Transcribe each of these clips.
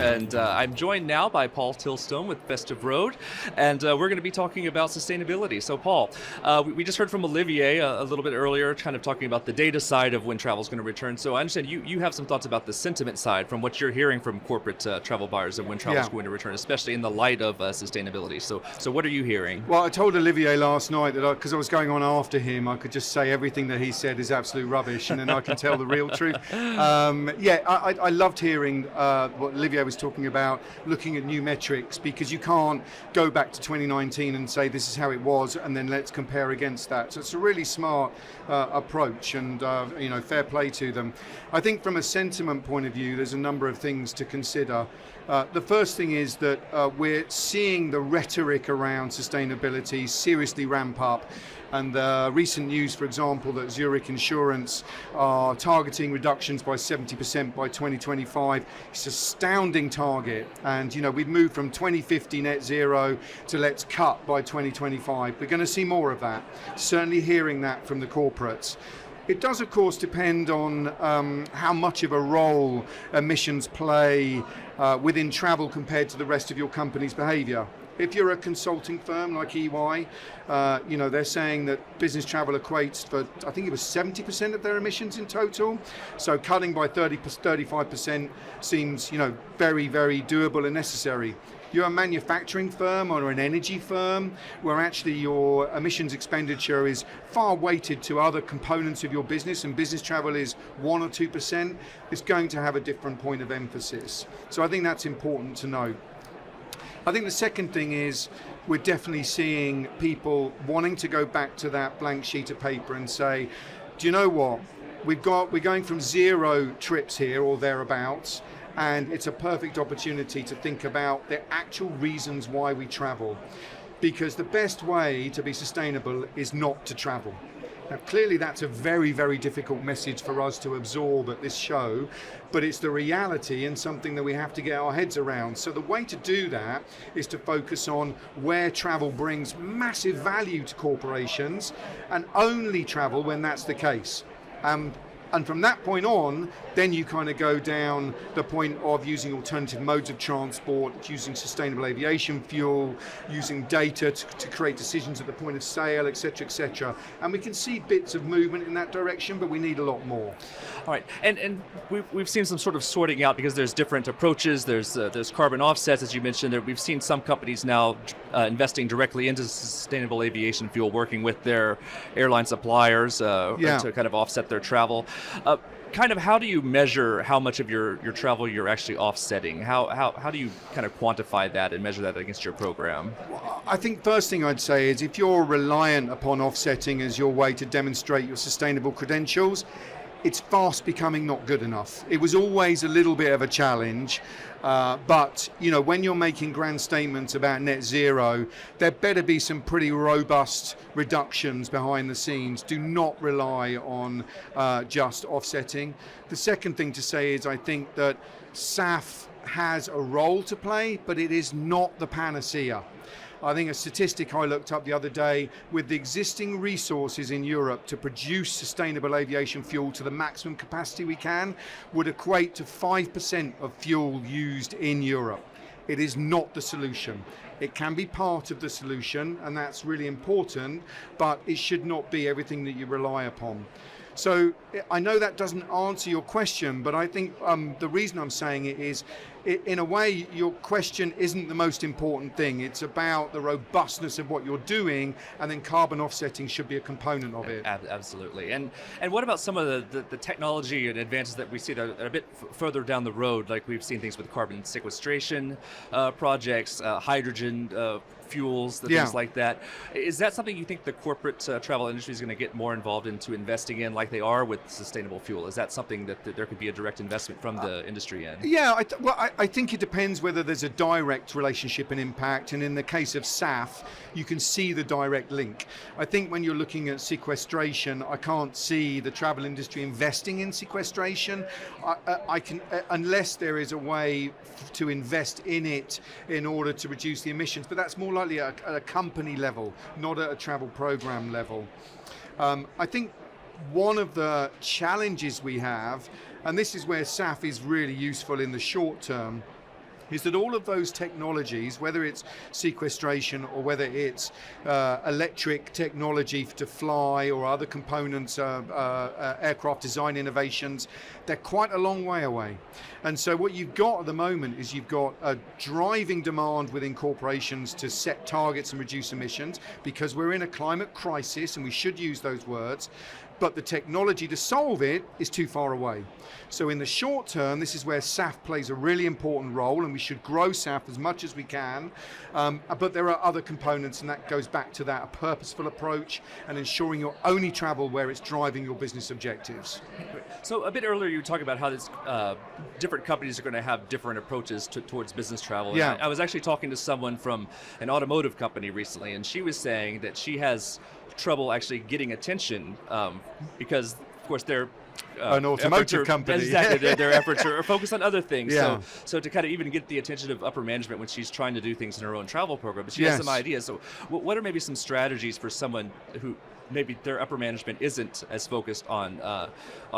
And I'm joined now by Paul Tilstone with Festive and we're going to be talking about sustainability. So Paul, we just heard from Olivier a little bit earlier, kind of talking about the data side of when travel is going to return. So I understand you have some thoughts about the sentiment side from what you're hearing from corporate travel buyers of when travel is going to return, especially in the light of sustainability. So what are you hearing? Well, I told Olivier last night that because I was going on after him, I could just say everything that he said is absolute rubbish, and then I can tell the real truth. I loved hearing what Olivier was talking about, looking at new metrics, because you can't go back to 2019 and say this is how it was and then let's compare against that. So it's a really smart approach, and fair play to them. I think from a sentiment point of view, there's a number of things to consider. The first thing is that we're seeing the rhetoric around sustainability seriously ramp up. And the recent news, for example, that Zurich Insurance are targeting reductions by 70% by 2025. It's an astounding target. And, we've moved from 2050 net zero to let's cut by 2025. We're going to see more of that. Certainly hearing that from the corporates. It does, of course, depend on how much of a role emissions play within travel compared to the rest of your company's behavior. If you're a consulting firm like EY, they're saying that business travel equates for, I think it was 70% of their emissions in total. So cutting by 35% seems, very, very doable and necessary. You're a manufacturing firm or an energy firm where actually your emissions expenditure is far weighted to other components of your business, and business travel is 1 or 2%, it's going to have a different point of emphasis. So I think that's important to know. I think the second thing is we're definitely seeing people wanting to go back to that blank sheet of paper and say, do you know what? We're going from 0 trips here or thereabouts, and it's a perfect opportunity to think about the actual reasons why we travel. Because the best way to be sustainable is not to travel. Now, clearly that's a very, very difficult message for us to absorb at this show, but it's the reality and something that we have to get our heads around. So the way to do that is to focus on where travel brings massive value to corporations, and only travel when that's the case. And from that point on, then you kind of go down the point of using alternative modes of transport, using sustainable aviation fuel, using data to create decisions at the point of sale, et cetera, et cetera. And we can see bits of movement in that direction, but we need a lot more. All right, and we've seen some sort of sorting out because there's different approaches. There's carbon offsets, as you mentioned. We've seen some companies now investing directly into sustainable aviation fuel, working with their airline suppliers to kind of offset their travel. Kind of how do you measure how much of your travel you're actually offsetting? How do you kind of quantify that and measure that against your program? Well, I think first thing I'd say is if you're reliant upon offsetting as your way to demonstrate your sustainable credentials, it's fast becoming not good enough. It was always a little bit of a challenge, but when you're making grand statements about net zero, there better be some pretty robust reductions behind the scenes. Do not rely on just offsetting. The second thing to say is I think that SAF has a role to play, but it is not the panacea. I think a statistic I looked up the other day, with the existing resources in Europe to produce sustainable aviation fuel to the maximum capacity we can, would equate to 5% of fuel used in Europe. It is not the solution. It can be part of the solution, and that's really important, but it should not be everything that you rely upon. So I know that doesn't answer your question, but I think the reason I'm saying it is, in a way, your question isn't the most important thing. It's about the robustness of what you're doing, and then carbon offsetting should be a component of it. Absolutely. And what about some of the technology and advances that we see that are a bit further down the road? Like we've seen things with carbon sequestration projects, hydrogen fuels, things like that. Is that something you think the corporate travel industry is going to get more involved into investing in, like they are with sustainable fuel? Is that something that there could be a direct investment from the industry in? Yeah, I think it depends whether there's a direct relationship and impact, and in the case of SAF, you can see the direct link. I think when you're looking at sequestration, I can't see the travel industry investing in sequestration. I can, unless there is a way to invest in it in order to reduce the emissions, but that's more slightly at a company level, not at a travel program level. I think one of the challenges we have, and this is where SAF is really useful in the short term, is that all of those technologies, whether it's sequestration or whether it's electric technology to fly or other components, aircraft design innovations, they're quite a long way away. And so what you've got at the moment is you've got a driving demand within corporations to set targets and reduce emissions, because we're in a climate crisis, and we should use those words, but the technology to solve it is too far away. So in the short term, this is where SAF plays a really important role, and we should grow SAF as much as we can. But there are other components, and that goes back to that, a purposeful approach and ensuring you only travel where it's driving your business objectives. So a bit earlier you were talking about how this, different companies are going to have different approaches towards business travel. Yeah. And I was actually talking to someone from an automotive company recently, and she was saying that she has trouble actually getting attention because, of course, they're an automotive company. Exactly, their efforts are focused on other things. Yeah. So to kind of even get the attention of upper management when she's trying to do things in her own travel program, but she Yes. has some ideas. So what are maybe some strategies for someone who maybe their upper management isn't as focused on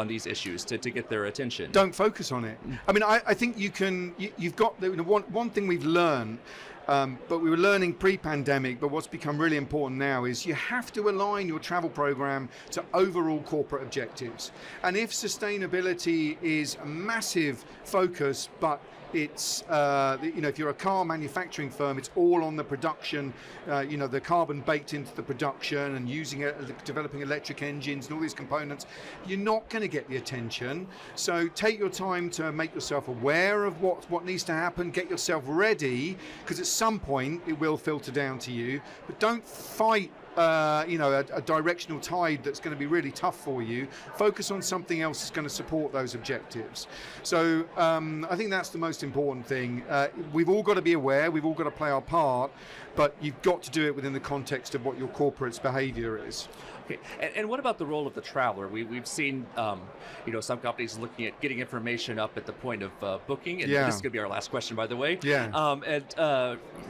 these issues to get their attention? Don't focus on it. I mean, I think you've got one thing we've learned, but we were learning pre-pandemic, but what's become really important now is you have to align your travel program to overall corporate objectives. And if sustainability is a massive focus, but it's, if you're a car manufacturing firm, it's all on the production, the carbon baked into the production and using it, developing electric engines and all these components, you're not going to get the attention. So take your time to make yourself aware of what needs to happen, get yourself ready, because at some point it will filter down to you, but don't fight a directional tide that's going to be really tough for you. Focus on something else that's going to support those objectives. So I think that's the most important thing. We've all got to be aware, we've all got to play our part, but you've got to do it within the context of what your corporate's behavior is. Okay. And what about the role of the traveler? We've seen, some companies looking at getting information up at the point of booking, and Yeah. this is going to be our last question, by the way. Yeah. And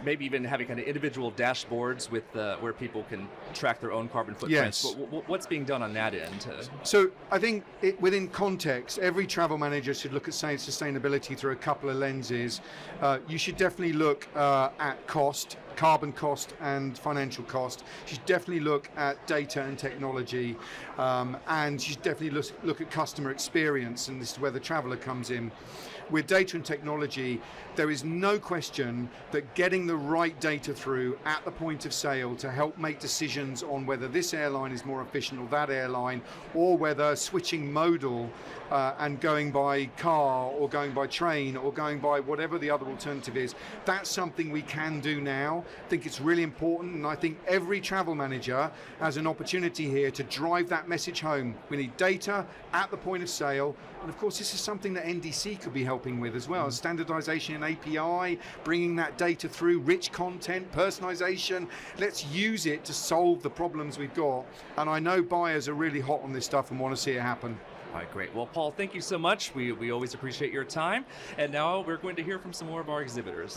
maybe even having kind of individual dashboards with where people can track their own carbon footprints. Yes. What's being done on that end? So I think within context, every travel manager should look at sustainability through a couple of lenses. You should definitely look at cost, carbon cost and financial cost. You should definitely look at data and technology, and you should definitely look at customer experience, and this is where the traveler comes in. With data and technology, there is no question that getting the right data through at the point of sale to help make decisions on whether this airline is more efficient or that airline, or whether switching modal and going by car or going by train or going by whatever the other alternative is, that's something we can do now. I think it's really important, and I think every travel manager has an opportunity here to drive that message home. We need data at the point of sale, and of course this is something that NDC could be helping with as well. Standardization and API, bringing that data through, rich content, personalization. Let's use it to solve the problems we've got, and I know buyers are really hot on this stuff and want to see it happen. All right, great. Well, Paul, thank you so much. We always appreciate your time. And now we're going to hear from some more of our exhibitors.